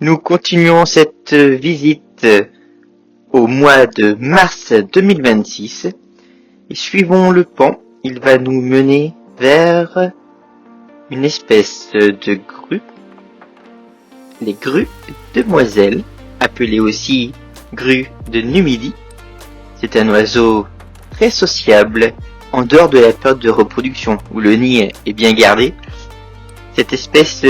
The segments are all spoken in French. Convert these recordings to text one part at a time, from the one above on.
Nous continuons cette visite au mois de mars 2026 et suivons le pan. Il va nous mener vers une espèce de grue, les grues demoiselles, appelées aussi grues de Numidie. C'est un oiseau très sociable en dehors de la période de reproduction où le nid est bien gardé. Cette espèce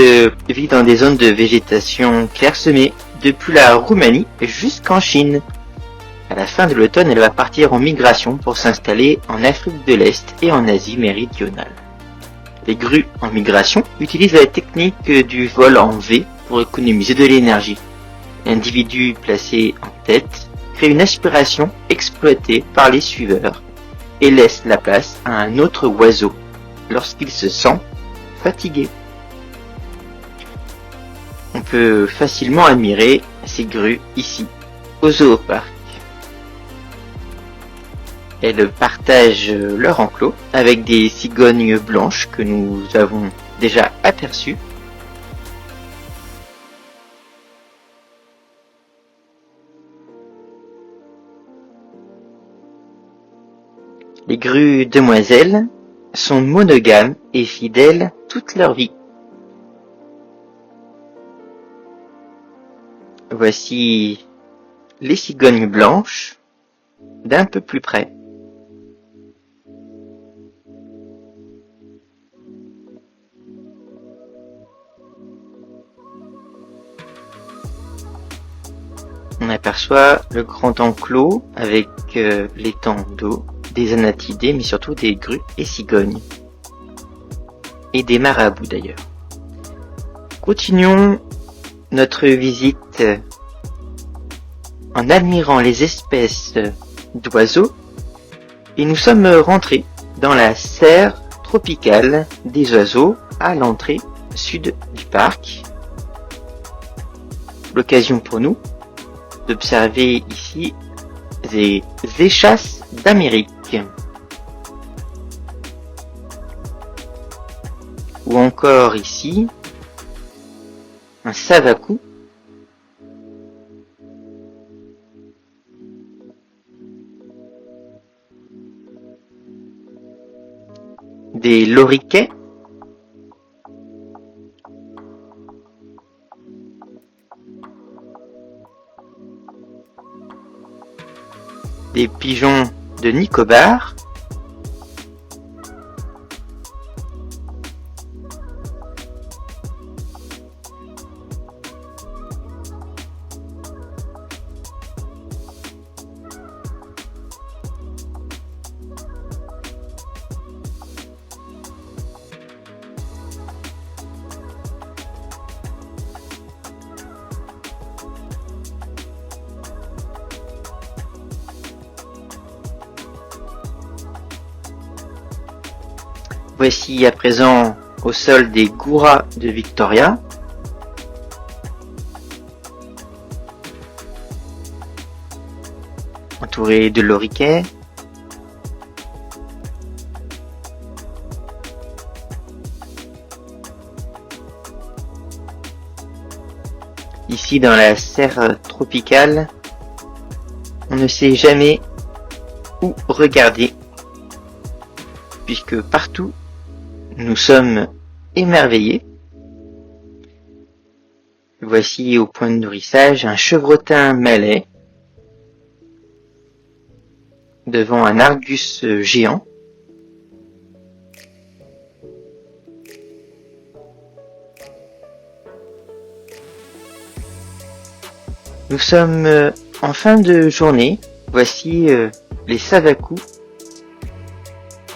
vit dans des zones de végétation clairsemée depuis la Roumanie jusqu'en Chine. À la fin de l'automne, elle va partir en migration pour s'installer en Afrique de l'Est et en Asie méridionale. Les grues en migration utilisent la technique du vol en V pour économiser de l'énergie. L'individu placé en tête crée une aspiration exploitée par les suiveurs et laisse la place à un autre oiseau lorsqu'il se sent fatigué. On peut facilement admirer ces grues ici, au zooparc. Elles partagent leur enclos avec des cigognes blanches que nous avons déjà aperçues. Les grues demoiselles sont monogames et fidèles toute leur vie. Voici les cigognes blanches d'un peu plus près. On aperçoit le grand enclos avec l'étang d'eau, des anatidés, mais surtout des grues et cigognes. Et des marabouts d'ailleurs. Continuons notre visite en admirant les espèces d'oiseaux et nous sommes rentrés dans la serre tropicale des oiseaux à l'entrée sud du parc. L'occasion pour nous d'observer ici des échasses d'Amérique ou encore ici un savacou, des loriquets, des pigeons de Nicobar, Voici à présent au sol des gouras de Victoria. Entourés de loriquets. Ici dans la serre tropicale, on ne sait jamais où regarder, puisque partout nous sommes émerveillés. Voici au point de nourrissage un chevrotin malais devant un argus géant. Nous sommes en fin de journée. Voici les savacous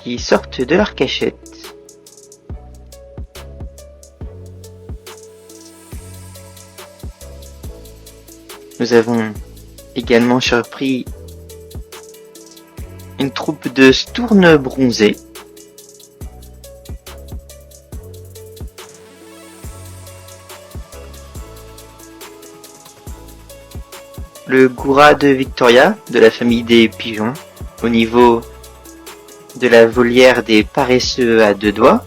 qui sortent de leur cachette. Nous avons également surpris une troupe de stournes bronzées. Le goura de Victoria, de la famille des pigeons, au niveau de la volière des paresseux à deux doigts.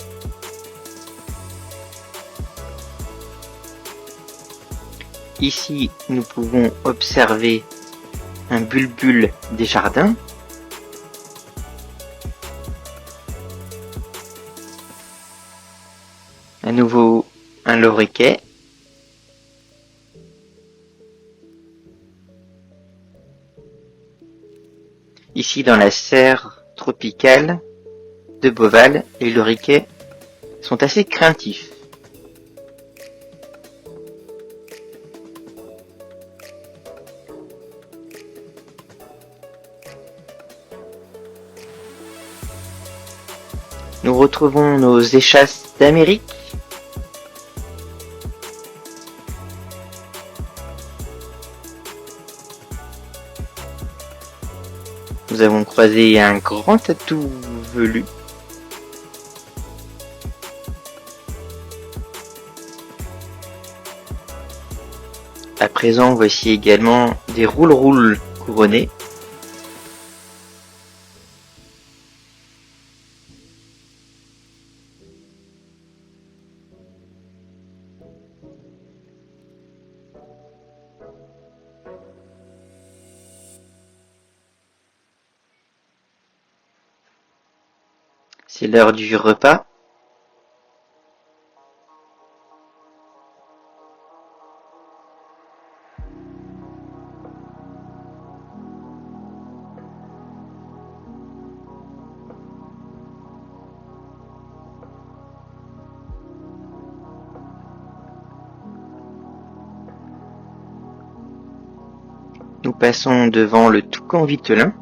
Ici, nous pouvons observer un bulbul des jardins. À nouveau, un loriquet. Ici, dans la serre tropicale de Beauval, les loriquets sont assez craintifs. Nous retrouvons nos échasses d'Amérique. Nous avons croisé un grand tatou velu. À présent, voici également des roules-roules couronnés. C'est l'heure du repas. Nous passons devant le Toucan Vitelin.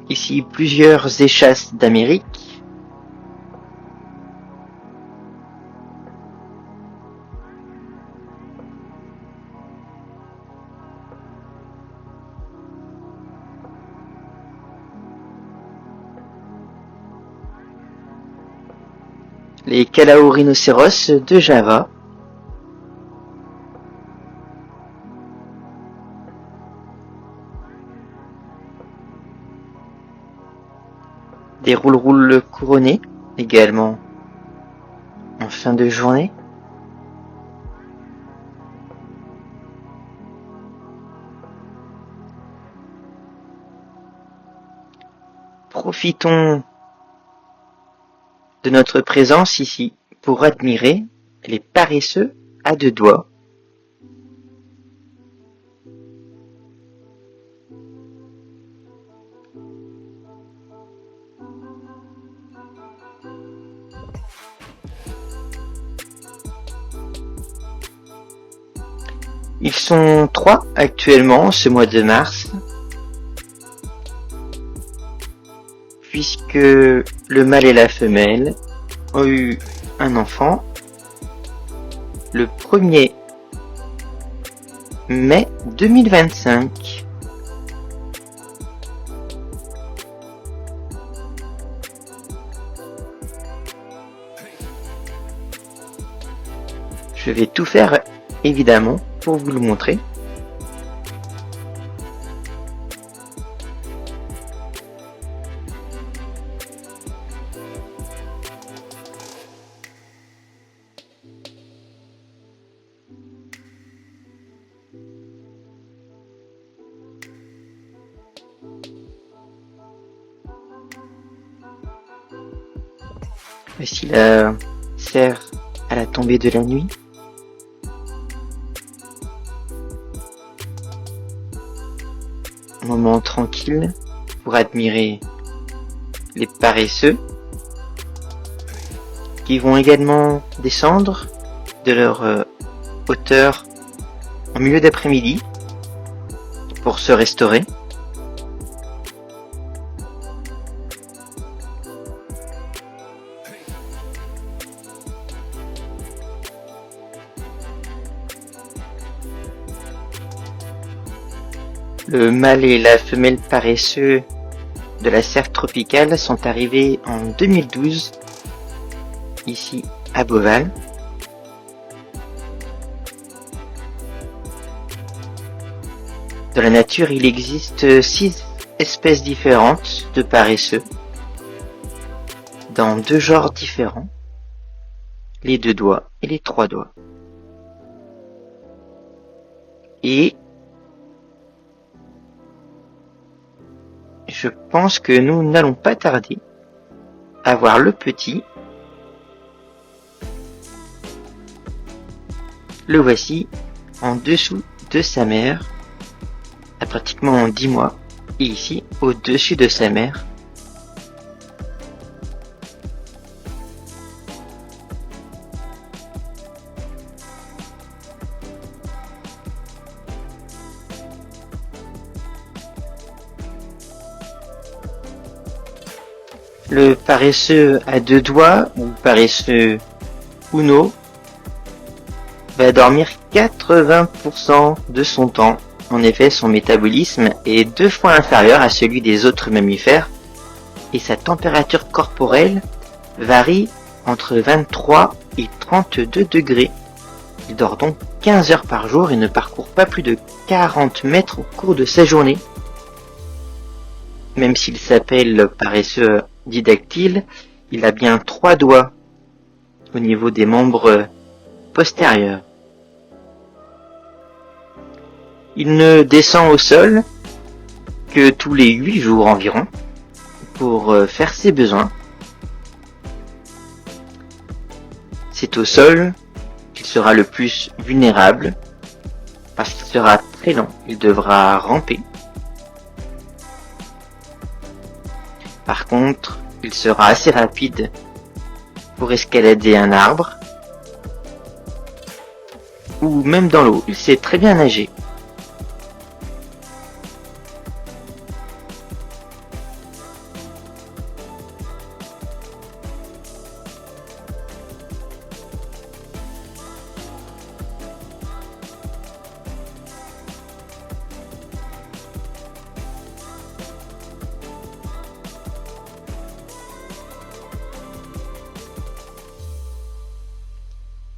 Ici, plusieurs échasses d'Amérique. Les Calaorhinocéros de Java. Des roules-roules couronnés, également en fin de journée. Profitons de notre présence ici pour admirer les paresseux à deux doigts. Ils sont 3 actuellement ce mois de mars, puisque le mâle et la femelle ont eu un enfant le 1er mai 2025. Je vais tout faire évidemment pour vous le montrer. Voici la serre à la tombée de la nuit. Un moment tranquille pour admirer les paresseux qui vont également descendre de leur hauteur en milieu d'après-midi pour se restaurer. Le mâle et la femelle paresseux de la serre tropicale sont arrivés en 2012, ici à Beauval. Dans la nature, il existe 6 espèces différentes de paresseux, dans 2 genres différents, les 2 doigts et les 3 doigts. Et je pense que nous n'allons pas tarder à voir le petit. Le voici en dessous de sa mère, à pratiquement 10 mois, et ici au-dessus de sa mère. Le paresseux à 2 doigts, ou paresseux Uno, va dormir 80% de son temps. En effet, son métabolisme est 2 fois inférieur à celui des autres mammifères et sa température corporelle varie entre 23 et 32 degrés. Il dort donc 15 heures par jour et ne parcourt pas plus de 40 mètres au cours de sa journée. Même s'il s'appelle paresseux didactyle, il a bien 3 doigts au niveau des membres postérieurs. Il ne descend au sol que tous les 8 jours environ pour faire ses besoins. C'est au sol qu'il sera le plus vulnérable parce qu'il sera très lent, il devra ramper. Par contre, il sera assez rapide pour escalader un arbre ou même dans l'eau. Il sait très bien nager.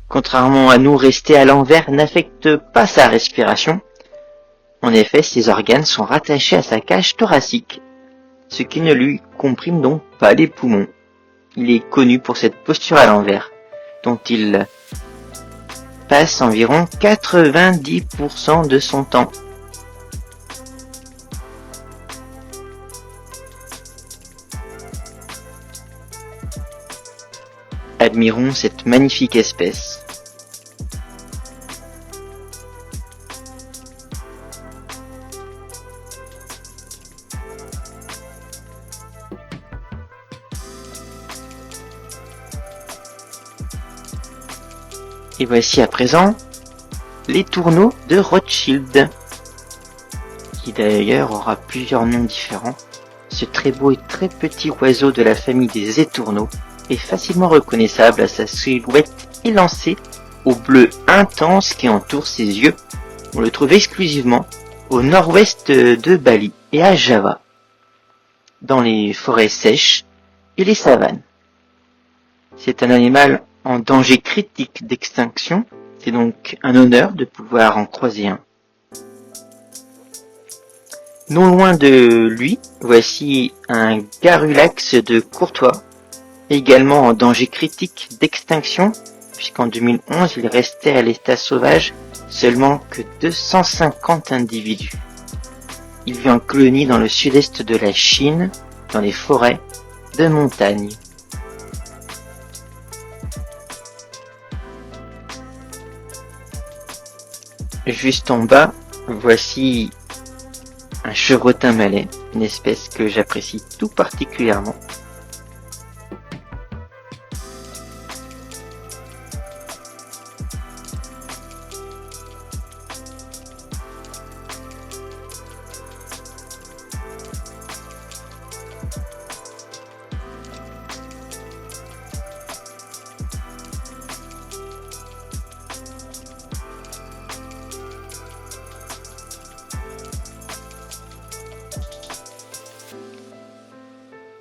Contrairement à nous, rester à l'envers n'affecte pas sa respiration. En effet, ses organes sont rattachés à sa cage thoracique, ce qui ne lui comprime donc pas les poumons. Il est connu pour cette posture à l'envers, dont il passe environ 90% de son temps. Admirons cette magnifique espèce. Et voici à présent les tourneaux de Rothschild, qui d'ailleurs aura plusieurs noms différents. Ce très beau et très petit oiseau de la famille des étourneaux est facilement reconnaissable à sa silhouette élancée au bleu intense qui entoure ses yeux. On le trouve exclusivement au nord-ouest de Bali et à Java, dans les forêts sèches et les savanes. C'est un animal en danger critique d'extinction. C'est donc un honneur de pouvoir en croiser un. Non loin de lui, voici un garrulax de Courtois, également en danger critique d'extinction, puisqu'en 2011 il restait à l'état sauvage seulement que 250 individus. Il vit en colonie dans le sud-est de la Chine, dans les forêts de montagne. Juste en bas, voici un chevrotin malais, une espèce que j'apprécie tout particulièrement.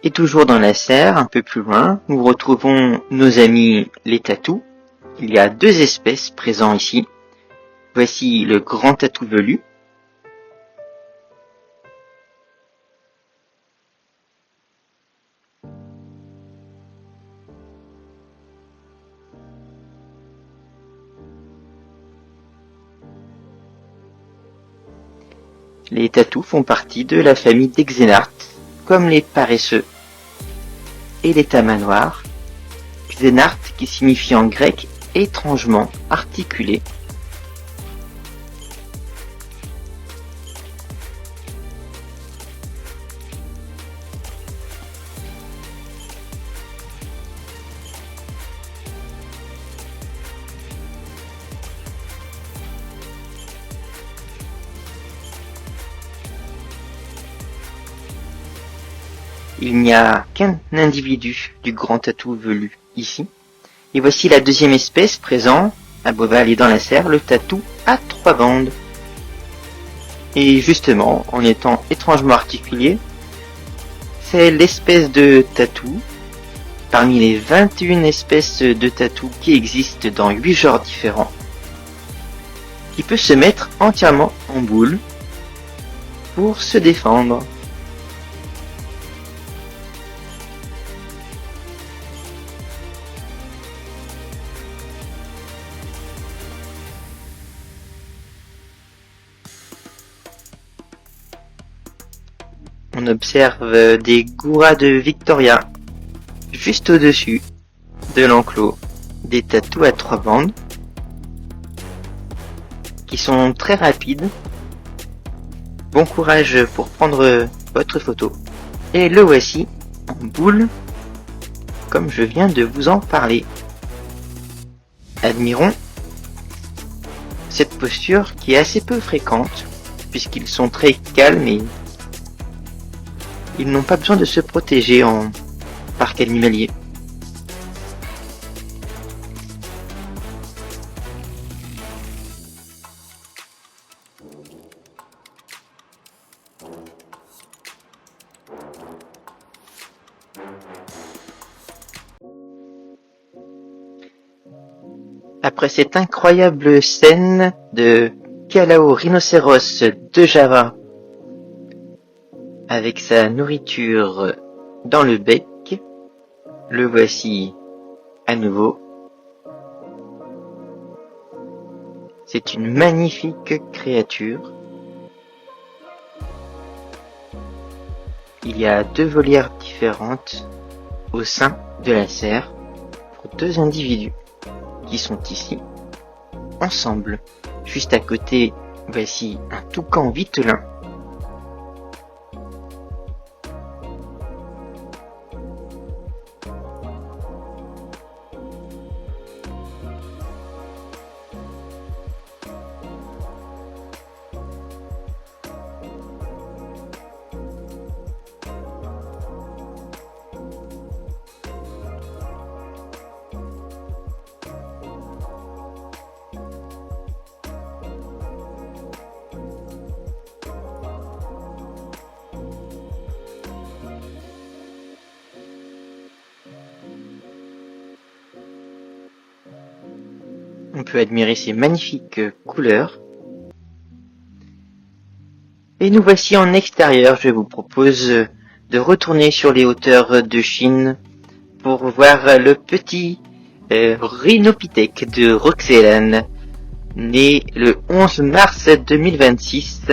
Et toujours dans la serre, un peu plus loin, nous retrouvons nos amis les tatous. Il y a 2 espèces présentes ici. Voici le grand tatou velu, Les tatous font partie de la famille des Xénartes, comme les paresseux et les tamanoirs. Xénart qui signifie en grec étrangement articulé. Il n'y a qu'un individu du grand tatou velu ici. Et voici la deuxième espèce présent à Beauval et dans la Serre, le tatou à 3 bandes. Et justement, en étant étrangement articulé, c'est l'espèce de tatou, parmi les 21 espèces de tatou qui existent dans 8 genres différents, qui peut se mettre entièrement en boule pour se défendre. On observe des Gouras de Victoria juste au-dessus de l'enclos, des tatous à 3 bandes qui sont très rapides. Bon courage pour prendre votre photo. Et le voici en boule, comme je viens de vous en parler. Admirons cette posture qui est assez peu fréquente, puisqu'ils sont très calmes et ils n'ont pas besoin de se protéger en parc animalier. Après cette incroyable scène de Calao rhinocéros de Java avec sa nourriture dans le bec, le voici à nouveau. C'est une magnifique créature. Il y a 2 volières différentes au sein de la serre pour 2 individus qui sont ici ensemble. Juste à côté, voici un toucan vitelin. On peut admirer ces magnifiques couleurs. Et nous voici en extérieur. Je vous propose de retourner sur les hauteurs de Chine pour voir le petit rhinopithèque de Roxelane, né le 11 mars 2026.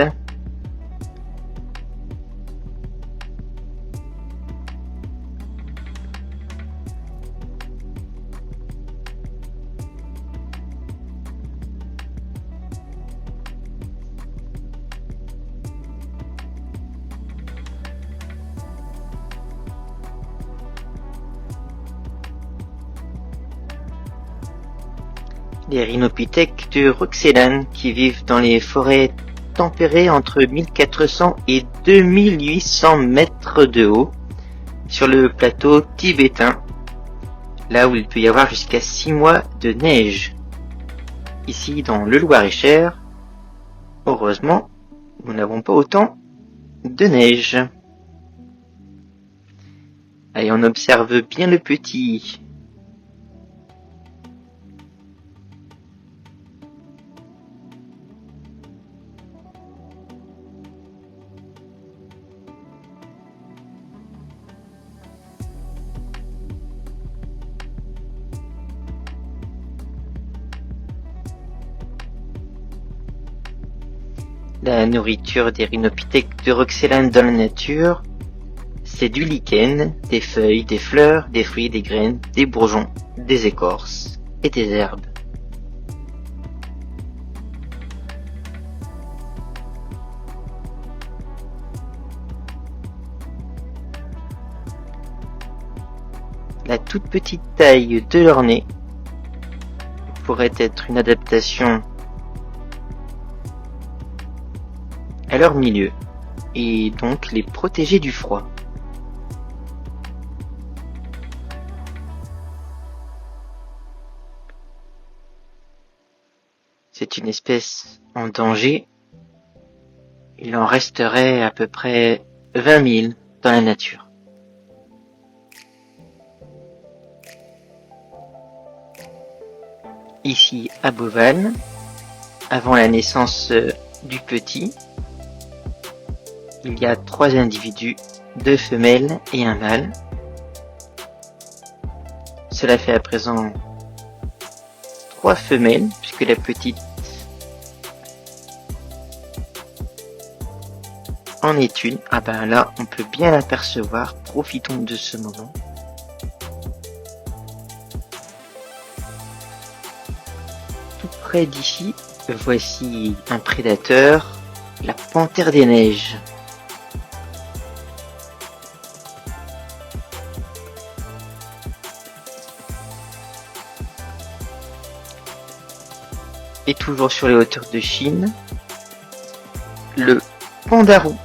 Les rhinopithèques de Roxelane qui vivent dans les forêts tempérées entre 1400 et 2800 mètres de haut sur le plateau tibétain, là où il peut y avoir jusqu'à 6 mois de neige. Ici dans le Loir-et-Cher, heureusement, nous n'avons pas autant de neige. Allez, on observe bien le petit. La nourriture des rhinopithèques de Roxelane dans la nature, c'est du lichen, des feuilles, des fleurs, des fruits, des graines, des bourgeons, des écorces et des herbes. La toute petite taille de leur nez pourrait être une adaptation à leur milieu et donc les protéger du froid. C'est une espèce en danger. Il en resterait à peu près 20 000 dans la nature. Ici à Beauval, avant la naissance du petit, il y a 3 individus, 2 femelles et un mâle. Cela fait à présent 3 femelles, puisque la petite en est une. Ah ben là, on peut bien l'apercevoir. Profitons de ce moment. Tout près d'ici, voici un prédateur, la panthère des neiges. Et toujours sur les hauteurs de Chine, le pandarou.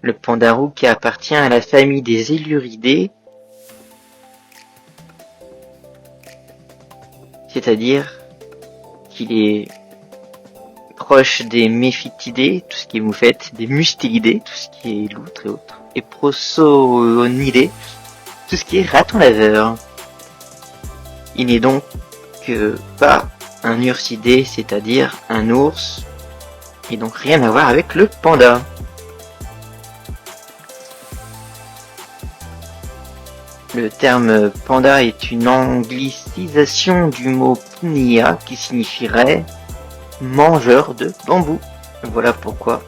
Le pandarou qui appartient à la famille des Éluridés, c'est-à-dire qu'il est proche des Méphitidés, tout ce qui est moufette, des Mustélidés, tout ce qui est loutre et autres, et Prosonidés, tout ce qui est raton laveur. Il n'est donc pas un ursidé, c'est-à-dire un ours, et donc rien à voir avec le panda. Le terme panda est une anglicisation du mot punia qui signifierait mangeur de bambou. Voilà pourquoi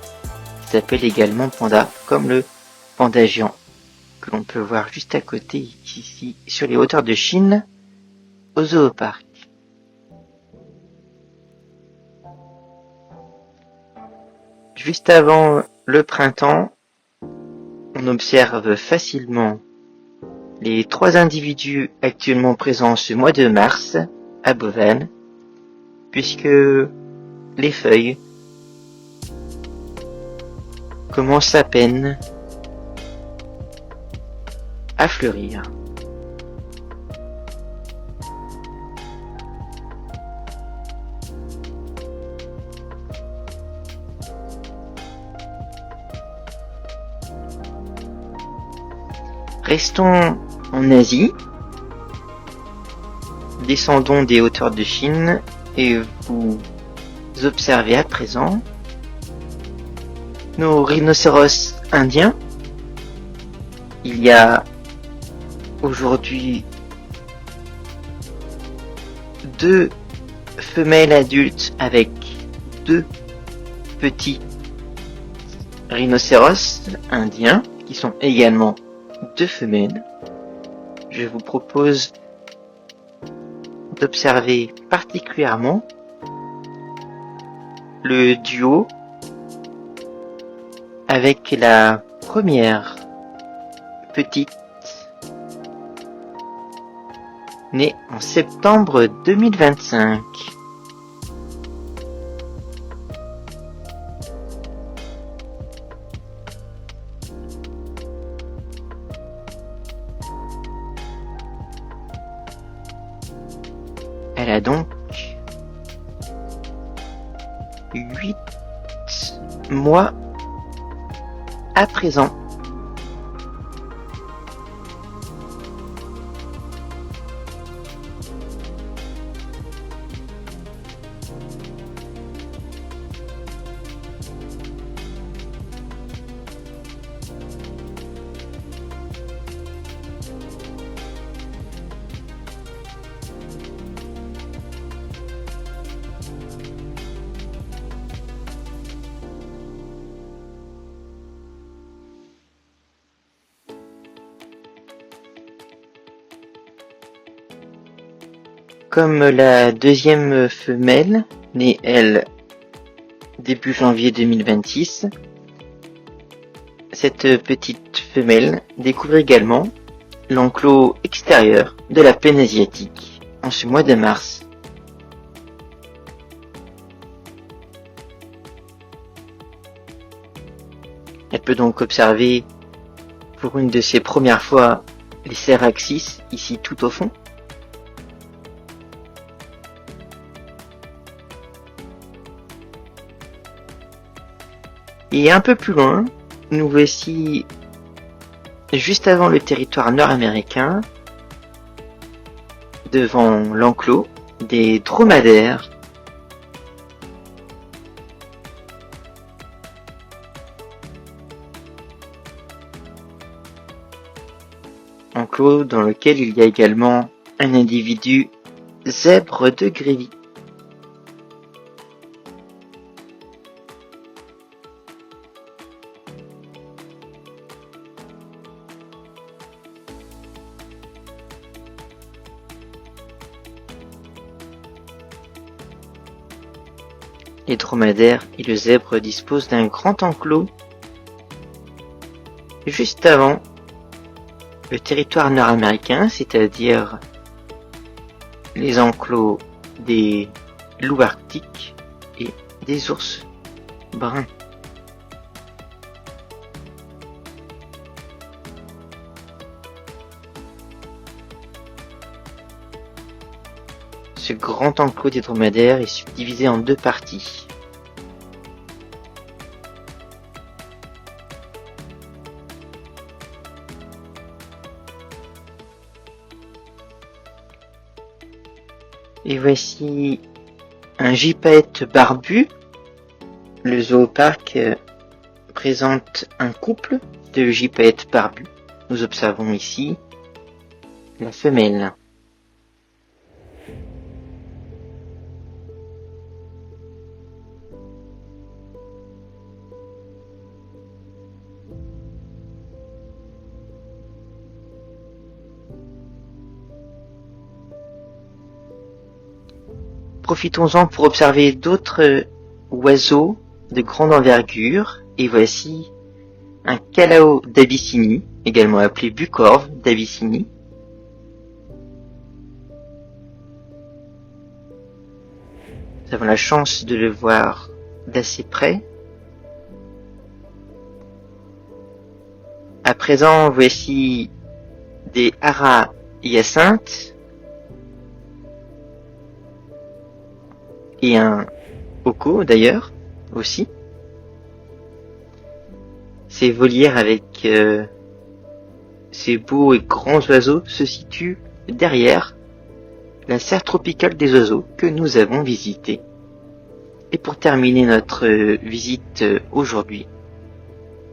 il s'appelle également panda, comme le panda géant que l'on peut voir juste à côté ici sur les hauteurs de Chine au zooparc. Juste avant le printemps, on observe facilement les 3 individus actuellement présents ce mois de mars à Beauval, puisque les feuilles commencent à peine à fleurir. Restons en Asie, descendons des hauteurs de Chine et vous observez à présent nos rhinocéros indiens. Il y a aujourd'hui 2 femelles adultes avec 2 petits rhinocéros indiens qui sont également 2 femelles. Je vous propose d'observer particulièrement le duo avec la première petite née en septembre 2025. Elle a donc 8 mois à présent. Comme la deuxième femelle, née elle début janvier 2026, cette petite femelle découvre également l'enclos extérieur de la plaine asiatique en ce mois de mars. Elle peut donc observer pour une de ses premières fois les Ceraxis ici tout au fond. Et un peu plus loin, nous voici juste avant le territoire nord-américain, devant l'enclos des dromadaires. Enclos dans lequel il y a également un individu zèbre de Grévy. Les dromadaires et le zèbre disposent d'un grand enclos juste avant le territoire nord-américain, c'est-à-dire les enclos des loups arctiques et des ours bruns. Ce grand enclos des dromadaires est subdivisé en deux parties. Et voici un gypaète barbu. Le zooparc présente un couple de gypaètes barbus. Nous observons ici la femelle. Profitons-en pour observer d'autres oiseaux de grande envergure. Et voici un calao d'Abyssinie, également appelé bucorve d'Abyssinie. Nous avons la chance de le voir d'assez près. À présent, voici des haras hyacinthes et un hoko d'ailleurs aussi. Ces volières avec ces beaux et grands oiseaux se situent derrière la serre tropicale des oiseaux que nous avons visitée. Et pour terminer notre visite aujourd'hui,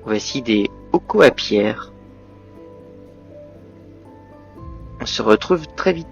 voici des hoko à pierre. On se retrouve très vite.